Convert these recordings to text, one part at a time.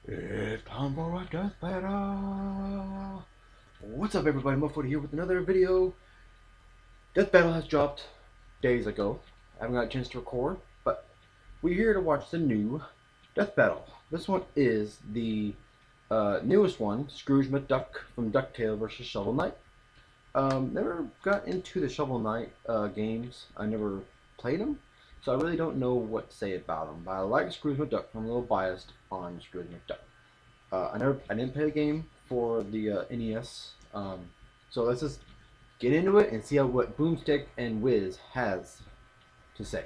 It's time for a death battle! What's up everybody, Muffwood here with another video. Death Battle has dropped days ago. I haven't got a chance to record, but we're here to watch the new Death Battle. This one is the newest one, Scrooge McDuck from DuckTales vs. Shovel Knight. Never got into the Shovel Knight games. I never played them, so I really don't know what to say about them. But I like Scrooge McDuck. I'm a little biased on Scrooge McDuck. I didn't play the game for the NES. So let's just get into it and see what Boomstick and Wiz has to say.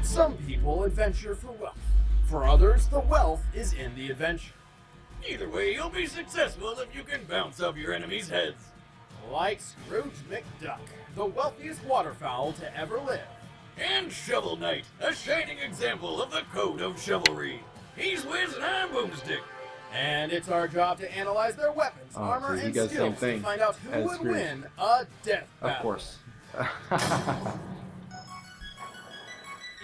Some people adventure for wealth. For others, the wealth is in the adventure. Either way, you'll be successful if you can bounce off your enemies' heads. Like Scrooge McDuck, the wealthiest waterfowl to ever live. And Shovel Knight, a shining example of the code of chivalry. He's Wiz and I'm Boomstick. And it's our job to analyze their weapons, armor, so and does the same skills thing to find out who as would Scrooge. win a death battle. Of course.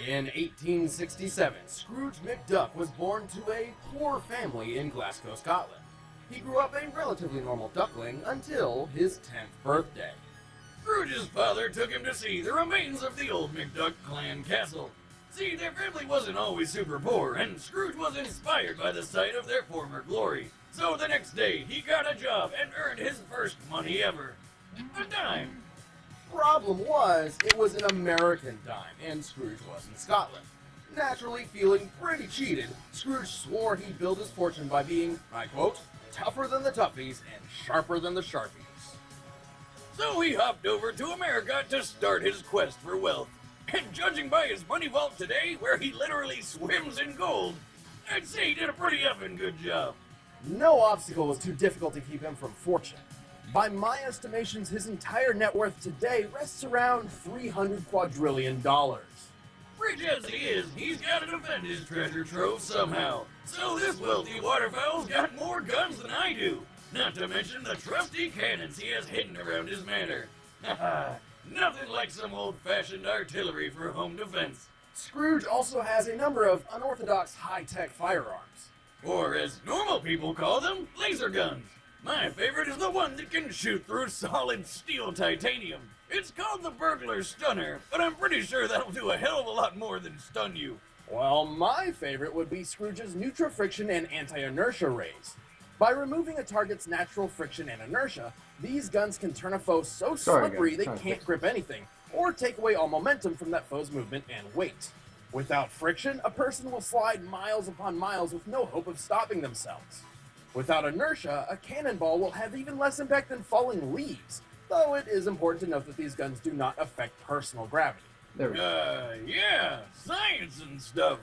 In 1867, Scrooge McDuck was born to a poor family in Glasgow, Scotland. He grew up a relatively normal duckling until his 10th birthday. Scrooge's father took him to see the remains of the old McDuck clan castle. See, their family wasn't always super poor, and Scrooge was inspired by the sight of their former glory. So the next day, he got a job and earned his first money ever. A dime. Problem was, it was an American dime, and Scrooge was in Scotland. Naturally feeling pretty cheated, Scrooge swore he'd build his fortune by being, I quote, tougher than the toughies and sharper than the sharpies. So he hopped over to America to start his quest for wealth. And judging by his money vault today, where he literally swims in gold, I'd say he did a pretty effing good job. No obstacle was too difficult to keep him from fortune. By my estimations, his entire net worth today rests around $300 quadrillion. Rich as he is, he's got to defend his treasure trove somehow. So this wealthy waterfowl's got more guns than I do. Not to mention the trusty cannons he has hidden around his manor. Haha, nothing like some old-fashioned artillery for home defense. Scrooge also has a number of unorthodox high-tech firearms. Or as normal people call them, laser guns. My favorite is the one that can shoot through solid steel titanium. It's called the Burglar Stunner, but I'm pretty sure that'll do a hell of a lot more than stun you. Well, my favorite would be Scrooge's neutral-friction and anti-inertia rays. By removing a target's natural friction and inertia, these guns can turn a foe so slippery they can't grip anything, or take away all momentum from that foe's movement and weight. Without friction, a person will slide miles upon miles with no hope of stopping themselves. Without inertia, a cannonball will have even less impact than falling leaves, though it is important to note that these guns do not affect personal gravity. There we go. Yeah, science and stuff.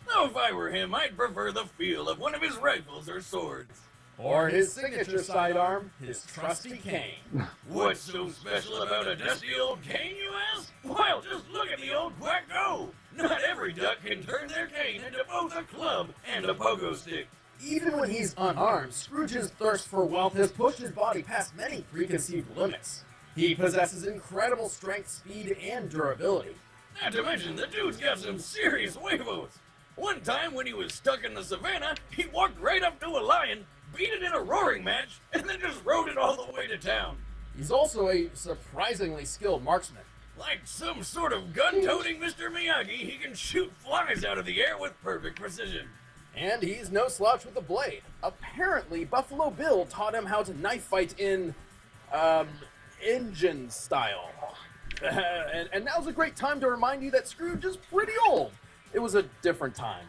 Though if I were him, I'd prefer the feel of one of his rifles or swords. Or his signature sidearm, his trusty cane. What's so special about a dusty old cane, you ask? Well, just look at the old quack go. Not every duck can turn their cane into both a club and a pogo stick. Even when he's unarmed, Scrooge's thirst for wealth has pushed his body past many preconceived limits. He possesses incredible strength, speed, and durability. Not to mention, the dude's got some serious huevos. One time when he was stuck in the savannah, he walked right up to a lion, beat it in a roaring match, and then just rode it all the way to town. He's also a surprisingly skilled marksman. Like some sort of gun-toting Mr. Miyagi, he can shoot flies out of the air with perfect precision. And he's no slouch with a blade. Apparently, Buffalo Bill taught him how to knife fight in, Indian style. And now's a great time to remind you that Scrooge is pretty old. It was a different time.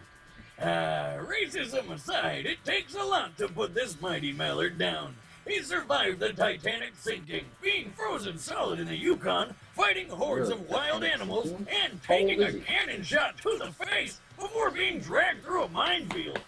Racism aside, it takes a lot to put this mighty mallard down. He survived the Titanic sinking, being frozen solid in the Yukon, fighting hordes of wild animals, and taking a cannon shot to the face before being dragged through a minefield.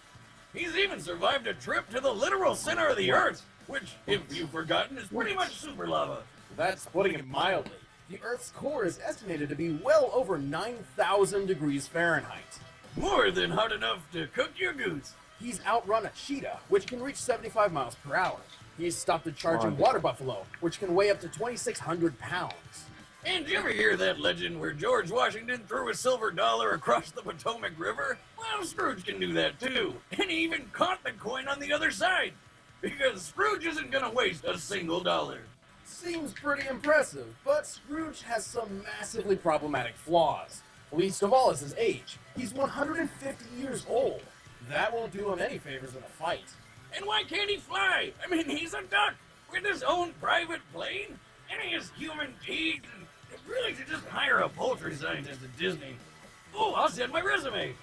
He's even survived a trip to the literal center of the Earth, which, if you've forgotten, is pretty much super lava. That's putting it mildly. The Earth's core is estimated to be well over 9,000 degrees Fahrenheit. More than hot enough to cook your goose. He's outrun a cheetah, which can reach 75 miles per hour. He's stopped a charging water buffalo, which can weigh up to 2,600 pounds. And did you ever hear that legend where George Washington threw a silver dollar across the Potomac River? Well, Scrooge can do that too. And he even caught the coin on the other side. Because Scrooge isn't gonna waste a single dollar. Seems pretty impressive, but Scrooge has some massively problematic flaws. Least of all is his age. He's 150 years old. That won't do him any favors in a fight. And why can't he fly? I mean, he's a duck with his own private plane, and he has human teeth, and he really should just hire a poultry scientist at Disney. Oh, I'll send my resume.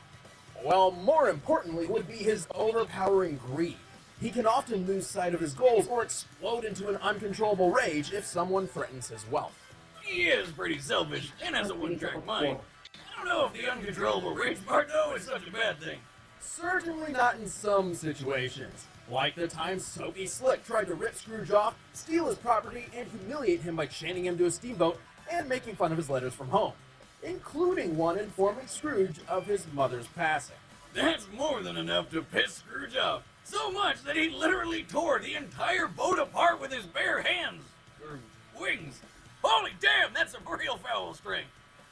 Well, more importantly would be his overpowering greed. He can often lose sight of his goals or explode into an uncontrollable rage if someone threatens his wealth. He is pretty selfish and has a one-track mind. I don't know if the uncontrollable rage part, though, is such a bad thing. Certainly not in some situations. Like the time Soapy Slick tried to rip Scrooge off, steal his property, and humiliate him by chaining him to a steamboat and making fun of his letters from home, including one informing Scrooge of his mother's passing. That's more than enough to piss Scrooge off. So much that he literally tore the entire boat apart with his bare hands. Or wings. Holy damn, that's some real foul strength.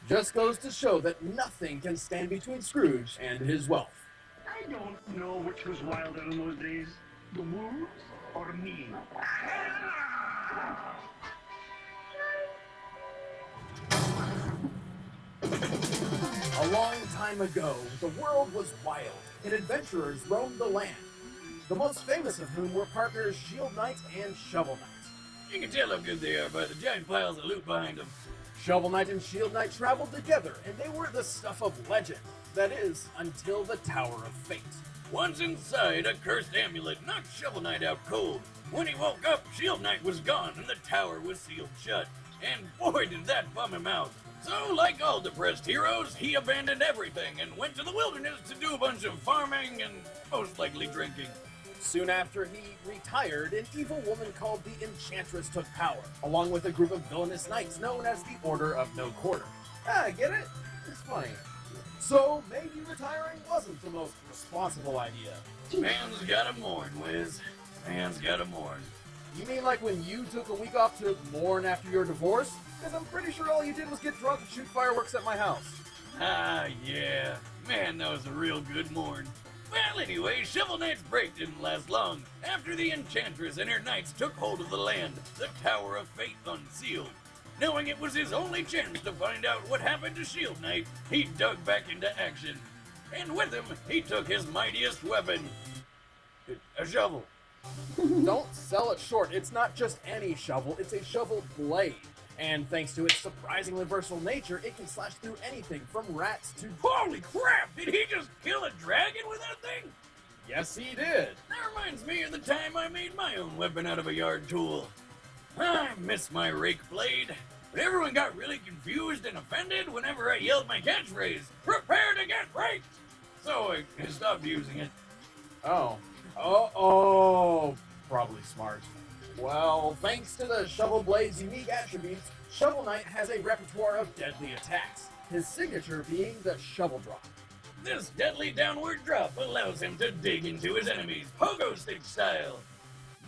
Just goes to show that nothing can stand between Scrooge and his wealth. I don't know which was wilder in those days, the wolves or me. A long time ago, the world was wild, and adventurers roamed the land. The most famous of whom were partners Shield Knight and Shovel Knight. You can tell how good they are by the giant piles of loot behind them. Shovel Knight and Shield Knight traveled together, and they were the stuff of legend. That is, until the Tower of Fate. Once inside, a cursed amulet knocked Shovel Knight out cold. When he woke up, Shield Knight was gone and the tower was sealed shut. And boy, did that bum him out. So, like all depressed heroes, he abandoned everything and went to the wilderness to do a bunch of farming and most likely drinking. Soon after he retired, an evil woman called the Enchantress took power, along with a group of villainous knights known as the Order of No Quarter. Ah, get it? It's funny. So, maybe retiring wasn't the most responsible idea. Man's gotta mourn, Wiz. Man's gotta mourn. You mean like when you took a week off to mourn after your divorce? Because I'm pretty sure all you did was get drunk and shoot fireworks at my house. Ah, yeah. Man, that was a real good mourn. Well, anyway, Shovel Knight's break didn't last long. After the Enchantress and her knights took hold of the land, the Tower of Fate unsealed. Knowing it was his only chance to find out what happened to Shield Knight, he dug back into action. And with him, he took his mightiest weapon, a shovel. Don't sell it short. It's not just any shovel, it's a shovel blade. And thanks to its surprisingly versatile nature, it can slash through anything from rats to... Holy crap! Did he just kill a dragon with that thing? Yes, he did. That reminds me of the time I made my own weapon out of a yard tool. I miss my rake blade, but everyone got really confused and offended whenever I yelled my catchphrase, "Prepare to get raked!" So I stopped using it. Oh, probably smart. Well, thanks to the Shovel Blade's unique attributes, Shovel Knight has a repertoire of deadly attacks, his signature being the Shovel Drop. This deadly downward drop allows him to dig into his enemies, pogo stick style.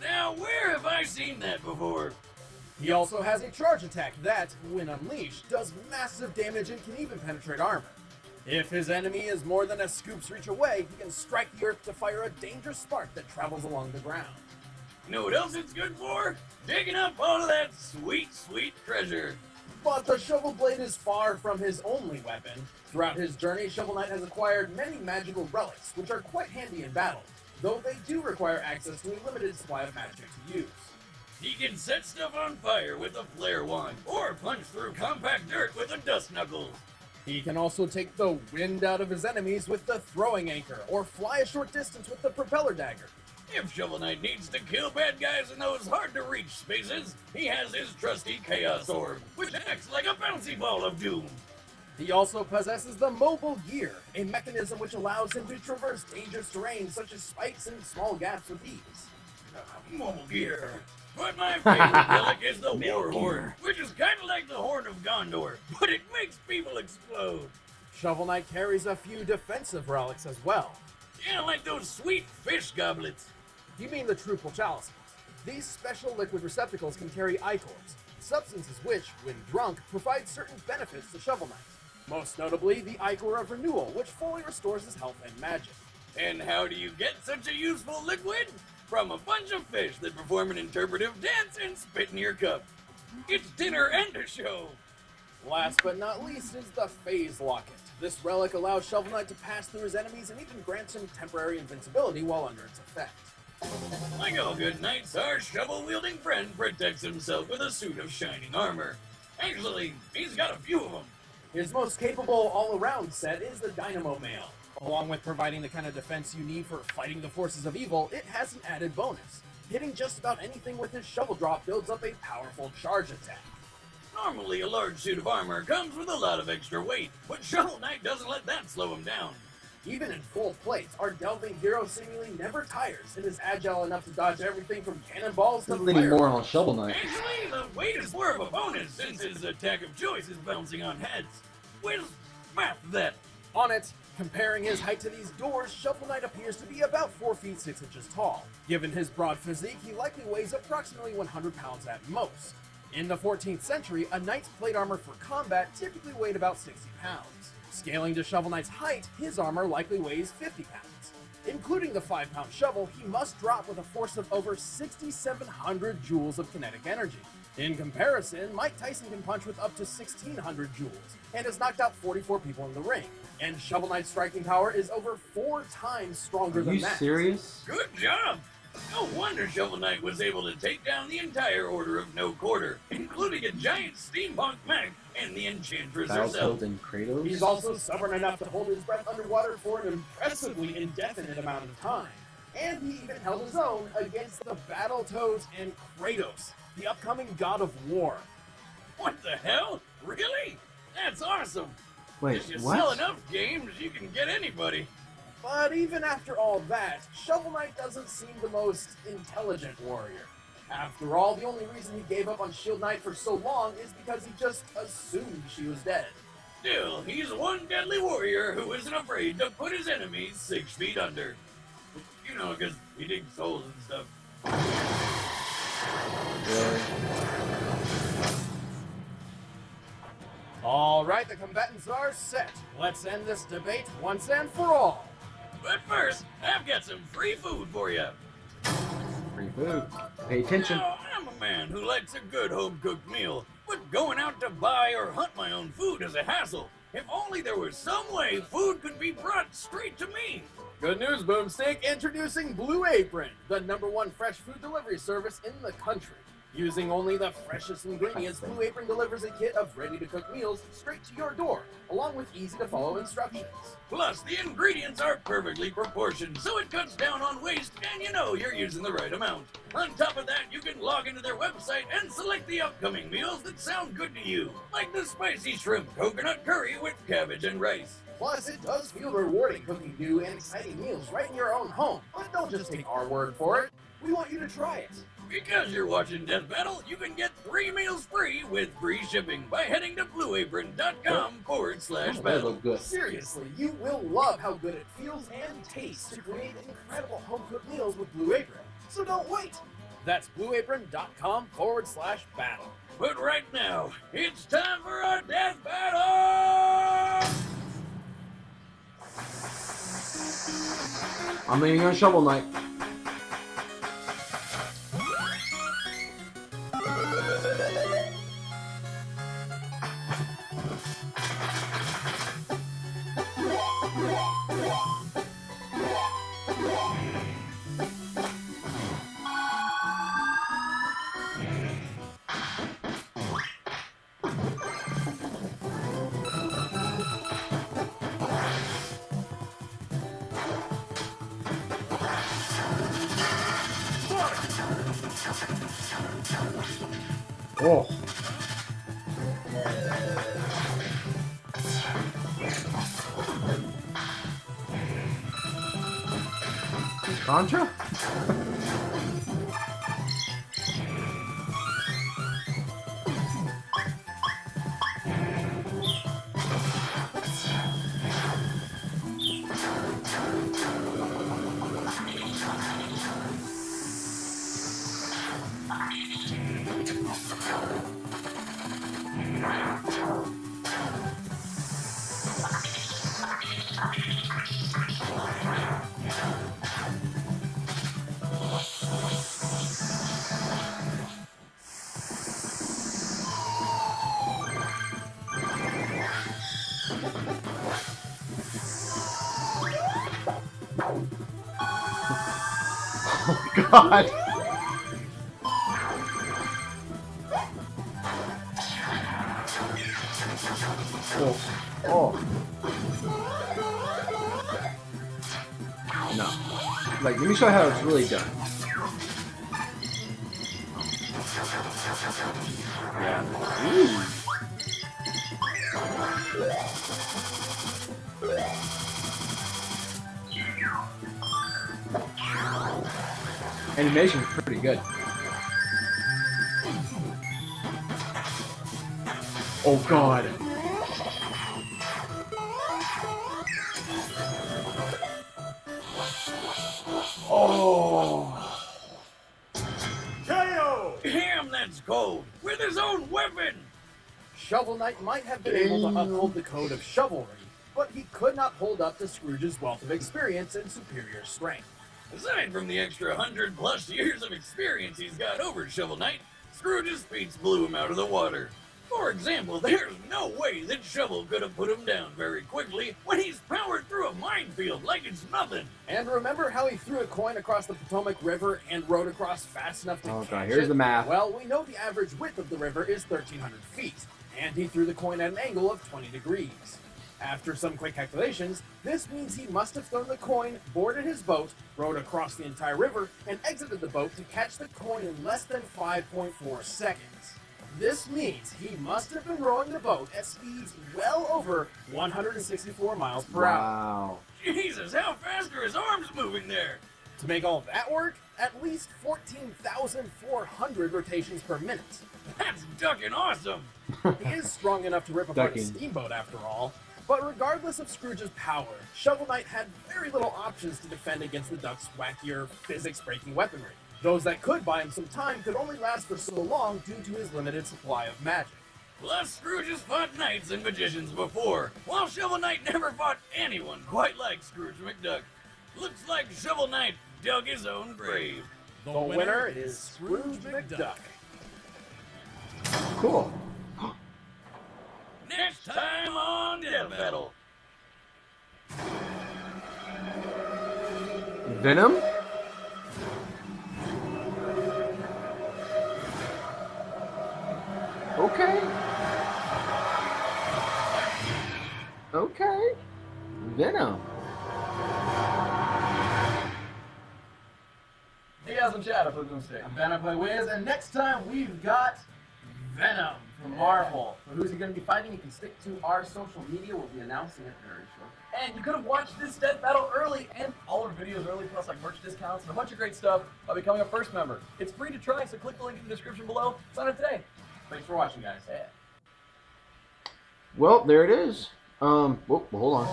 Now, where have I seen that before? He also has a charge attack that, when unleashed, does massive damage and can even penetrate armor. If his enemy is more than a scoop's reach away, he can strike the earth to fire a dangerous spark that travels along the ground. You know what else it's good for? Digging up all of that sweet, sweet treasure. But the Shovel Blade is far from his only weapon. Throughout his journey, Shovel Knight has acquired many magical relics, which are quite handy in battle, though they do require access to a limited supply of magic to use. He can set stuff on fire with a flare wand, or punch through compact dirt with a dust knuckles. He can also take the wind out of his enemies with the throwing anchor, or fly a short distance with the propeller dagger. If Shovel Knight needs to kill bad guys in those hard-to-reach spaces, he has his trusty Chaos Orb, which acts like a bouncy ball of doom. He also possesses the Mobile Gear, a mechanism which allows him to traverse dangerous terrain such as spikes and small gaps with ease. Mobile gear. But my favorite relic is the War Horn, which is kind of like the Horn of Gondor, but it makes people explode. Shovel Knight carries a few defensive relics as well. Yeah, like those sweet fish goblets. You mean the Truple Chalices. These special liquid receptacles can carry ichors, substances which, when drunk, provide certain benefits to Shovel Knight. Most notably, the Ichor of Renewal, which fully restores his health and magic. And how do you get such a useful liquid? From a bunch of fish that perform an interpretive dance and spit in your cup. It's dinner and a show. Last but not least is the Phase Locket. This relic allows Shovel Knight to pass through his enemies and even grants him temporary invincibility while under its effect. Like all good knights, our shovel-wielding friend protects himself with a suit of shining armor. Actually, he's got a few of them. His most capable all-around set is the Dynamo Mail. Along with providing the kind of defense you need for fighting the forces of evil, it has an added bonus. Hitting just about anything with his shovel drop builds up a powerful charge attack. Normally, a large suit of armor comes with a lot of extra weight, but Shovel Knight doesn't let that slow him down. Even in full plates, our delving hero seemingly never tires and is agile enough to dodge everything from cannonballs to leaning fire. more on Shovel Knight. Actually, the weight is more of a bonus since his attack of choice is bouncing on heads. Where's math that? On it, comparing his height to these doors, Shovel Knight appears to be about 4 feet 6 inches tall. Given his broad physique, he likely weighs approximately 100 pounds at most. In the 14th century, a knight's plate armor for combat typically weighed about 60 pounds. Scaling to Shovel Knight's height, his armor likely weighs 50 pounds. Including the 5-pound shovel, he must drop with a force of over 6,700 joules of kinetic energy. In comparison, Mike Tyson can punch with up to 1,600 joules, and has knocked out 44 people in the ring. And Shovel Knight's striking power is over 4 times stronger than that. Are you serious? Good job! No wonder Shovel Knight was able to take down the entire Order of No Quarter, including a giant steampunk mech and the Enchantress herself. And Kratos? He's also stubborn enough to hold his breath underwater for an impressively indefinite amount of time. And he even held his own against the Battletoads and Kratos, the upcoming god of war. What the hell? Really? That's awesome! Wait, If you what? sell enough games, you can get anybody. But even after all that, Shovel Knight doesn't seem the most intelligent warrior. After all, the only reason he gave up on Shield Knight for so long is because he just assumed she was dead. Still, he's one deadly warrior who isn't afraid to put his enemies 6 feet under. You know, because he digs holes and stuff. Alright, the combatants are set. Let's end this debate once and for all. But first, I've got some free food for you. Free food. Pay attention. Now, I'm a man who likes a good home-cooked meal, but going out to buy or hunt my own food is a hassle. If only there was some way food could be brought straight to me. Good news, Boomstick. Introducing Blue Apron, the #1 fresh food delivery service in the country. Using only the freshest ingredients, Blue Apron delivers a kit of ready-to-cook meals straight to your door, along with easy-to-follow instructions. Plus, the ingredients are perfectly proportioned, so it cuts down on waste and you know you're using the right amount. On top of that, you can log into their website and select the upcoming meals that sound good to you, like the spicy shrimp coconut curry with cabbage and rice. Plus, it does feel rewarding cooking new and exciting meals right in your own home. But don't just take our word for it. We want you to try it. Because you're watching Death Battle, you can get 3 meals free with free shipping by heading to blueapron.com/battle. That look good. Seriously, you will love how good it feels and tastes to create incredible home-cooked meals with Blue Apron. So don't wait. That's blueapron.com/battle. But right now, it's time for a Death Battle! I'm leaning on Shovel Knight. Oh. Contra? God. Oh. Oh. No. Like, let me show you how it's really done. Yeah. Ooh. Animation's pretty good. Oh God. Oh. KO! Damn, that's cold! With his own weapon! Shovel Knight might have been able to uphold the code of chivalry, but he could not hold up to Scrooge's wealth of experience and superior strength. Aside from the extra 100+ years of experience he's got over Shovel Knight, Scrooge's feats blew him out of the water. For example, there's no way that Shovel could have put him down very quickly when he's powered through a minefield like it's nothing. And remember how he threw a coin across the Potomac River and rode across fast enough to catch Here's it? the math. Well, we know the average width of the river is 1,300 feet, and he threw the coin at an angle of 20 degrees. After some quick calculations, this means he must have thrown the coin, boarded his boat, rowed across the entire river, and exited the boat to catch the coin in less than 5.4 seconds. This means he must have been rowing the boat at speeds well over 164 miles per hour. Wow. Jesus, how fast are his arms moving there? To make all of that work, at least 14,400 rotations per minute. That's ducking awesome! He is strong enough to rip apart a Ducking. steamboat after all. But regardless of Scrooge's power, Shovel Knight had very little options to defend against the Duck's wackier, physics-breaking weaponry. Those that could buy him some time could only last for so long due to his limited supply of magic. Plus, Scrooge has fought knights and magicians before, while Shovel Knight never fought anyone quite like Scrooge McDuck. Looks like Shovel Knight dug his own grave. The winner is Scrooge McDuck. Cool. Next time on Death Battle. Venom? Okay. Okay. Venom. Hey guys, I'm Chad. I'm Ben. I play Wiz, and next time we've got Venom from Marvel. So who's he going to be fighting? You can stick to our social media. We'll be announcing it very shortly. And you could have watched this death battle early and all our videos early, plus like merch discounts and a bunch of great stuff by becoming a first member. It's free to try, so click the link in the description below. Sign up today. Thanks for watching, guys. Yeah. Well, there it is. Whoop, hold on.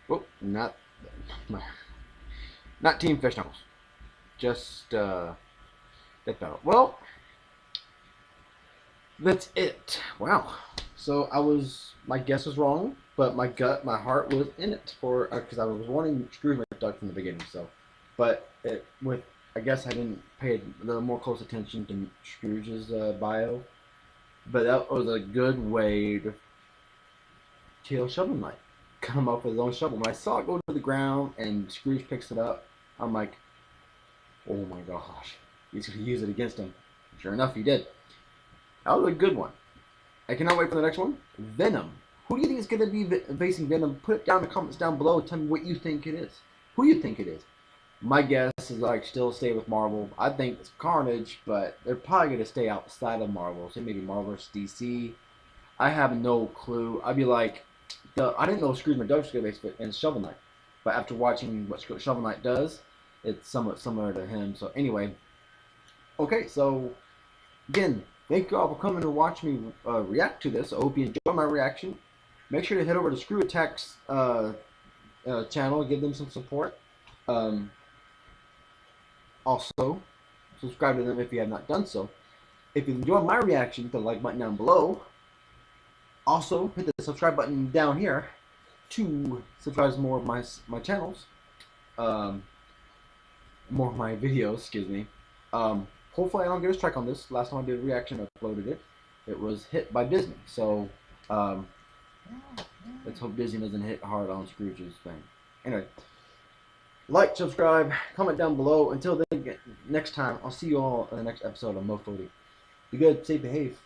Whoop, not Team Fish Knuckles. Just, Death Battle. Well, that's it. Wow. So my guess was wrong, but my heart was in it for, because I was wanting Scrooge McDuck from the beginning, so. But I guess I didn't pay a little more close attention to Scrooge's bio. But that was a good way to kill Shovel Knight. Come up with his own shovel. When I saw it go to the ground and Scrooge picks it up, I'm like, oh my gosh, he's going to use it against him. Sure enough, he did. That was a good one. I cannot wait for the next one. Venom. Who do you think is going to be facing Venom? Put it down in the comments down below. Tell me what you think it is. Who you think it is. My guess is like still stay with Marvel. I think it's Carnage, but they're probably going to stay outside of Marvel. So maybe Marvel versus DC. I have no clue. I'd be like, I didn't know Scrooge McDuck was going to be in Shovel Knight. But after watching what Shovel Knight does, it's somewhat similar to him. So anyway, okay, so again, thank you all for coming to watch me react to this. I hope you enjoy my reaction. Make sure to head over to Screw Attack's channel, give them some support. Also, subscribe to them if you have not done so. If you enjoyed my reaction, hit the like button down below. Also, hit the subscribe button down here to subscribe to more of my channels. More of my videos, excuse me. Hopefully I don't get a strike on this. Last time I did a reaction, I uploaded it. It was hit by Disney. So, let's hope Disney doesn't hit hard on Scrooge's thing. Anyway, Like, subscribe, comment down below. Until then, next time, I'll see you all in the next episode of Mo40. Be good, stay behave.